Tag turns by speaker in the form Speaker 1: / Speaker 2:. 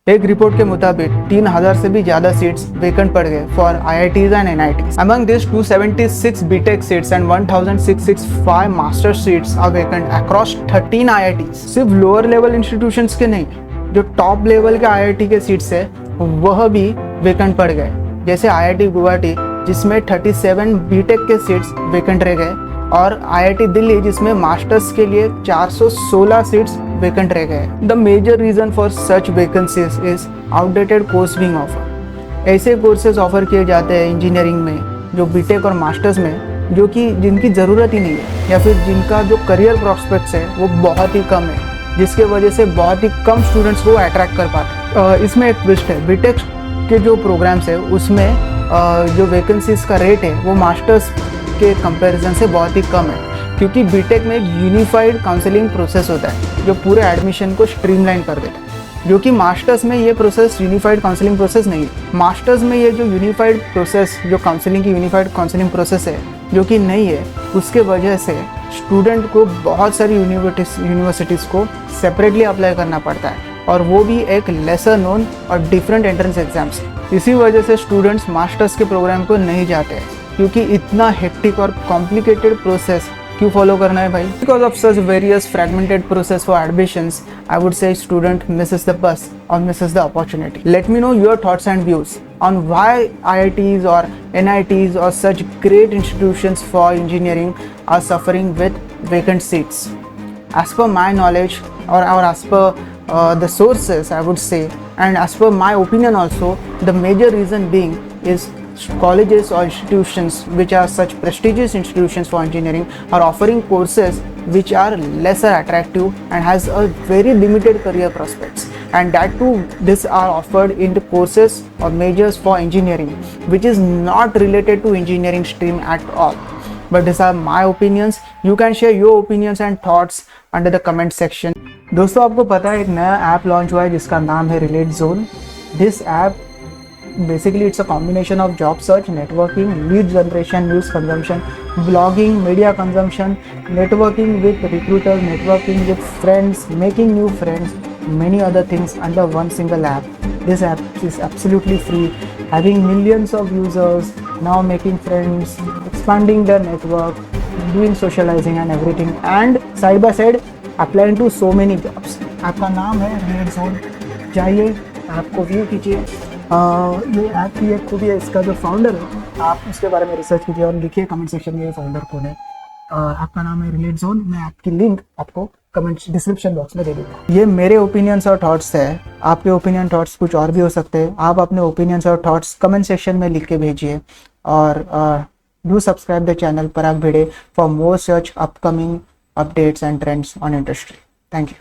Speaker 1: एक रिपोर्ट के मुताबिक 3000 से भी ज्यादा सीट्स वेकेंट पड़ गए for IITs and NITs. Among these 276 BTech seats and 1665 master seats are vacant across 13 IITs. सिर्फ लोअर लेवल इंस्टीट्यूशंस के नहीं, जो टॉप लेवल के IIT के सीट्स है वह भी वेकेंट पड़ गए. जैसे IIT गुवाहाटी जिसमें 37 BTech के सीट्स वेकेंट रह गए और IIT दिल्ली जिसमें मास्टर्स के लिए 416 सीट्स वेकेंट रह गए. The major reason for such vacancies is outdated course being offer. ऐसे कोर्सेज ऑफर किए जाते हैं इंजीनियरिंग में जो बीटेक और मास्टर्स में जो कि जिनकी ज़रूरत ही नहीं है या फिर जिनका जो करियर प्रॉस्पेक्ट्स है वो बहुत ही कम है, जिसके वजह से बहुत ही कम स्टूडेंट्स को अट्रैक्ट कर पाते हैं. इसमें एक ट्विस्ट है. बीटेक के जो प्रोग्राम्स है उसमें जो वैकेंसीज का रेट है वो मास्टर्स के कंपैरिजन से बहुत ही कम है, क्योंकि बीटेक में एक यूनिफाइड काउंसलिंग प्रोसेस होता है जो पूरे एडमिशन को स्ट्रीमलाइन कर देता है, जो कि मास्टर्स में ये प्रोसेस यूनिफाइड काउंसलिंग प्रोसेस नहीं है. मास्टर्स में ये जो यूनिफाइड प्रोसेस जो काउंसलिंग की यूनिफाइड काउंसलिंग प्रोसेस है जो कि नहीं है, उसके वजह से स्टूडेंट को बहुत सारी यूनिवर्सिटीज़ को सेपरेटली अप्लाई करना पड़ता है और वो भी एक लेसर नोन और डिफरेंट एंट्रेंस एग्जाम्स. इसी वजह से स्टूडेंट्स मास्टर्स के प्रोग्राम को नहीं जाते हैं, क्योंकि इतना हेक्टिक और कॉम्प्लिकेटेड प्रोसेस क्यों फॉलो करना है भाई. Because of such various fragmented process for admissions I would say student misses the bus और misses the opportunity. Let me know your thoughts and views on why IITs or NITs or such great institutions for engineering are suffering with vacant seats. As per my knowledge or as per the sources I would say, and as per my opinion also, the major reason being is colleges or institutions which are such prestigious institutions for engineering are offering courses which are lesser attractive and has a very limited career prospects, and that too these are offered in the courses or majors for engineering which is not related to engineering stream at all. But these are my opinions. You can share your opinions and thoughts under the comment section. दोस्तों आपको पता है एक नया app launch हुआ है जिसका नाम है relate zone. This app basically it's a combination of job search, networking, lead generation, news consumption, blogging, media consumption, networking with recruiters, networking with friends, making new friends, many other things under one single app. This app is absolutely free, having millions of users, now making friends, expanding their network, doing socializing and everything, and side by side applying to so many jobs. App का नाम है relate zone. जाइए app को view कीजिए. ये app की एक खूबी है, इसका जो फाउंडर है आप उसके बारे में रिसर्च कीजिए और लिखिए कमेंट सेक्शन में ये फाउंडर कौन है. आपका नाम है रिलेट जोन. मैं आपकी लिंक आपको कमेंट डिस्क्रिप्शन बॉक्स में दे दूँगा. ये मेरे ओपिनियंस और थॉट्स है, आपके ओपिनियन थॉट्स कुछ और भी हो सकते हैं. आप अपने ओपिनियंस और थॉट्स कमेंट सेक्शन में लिख के भेजिए और do subscribe the channel Parag Bhide for more such upcoming updates and trends on industry. Thank you.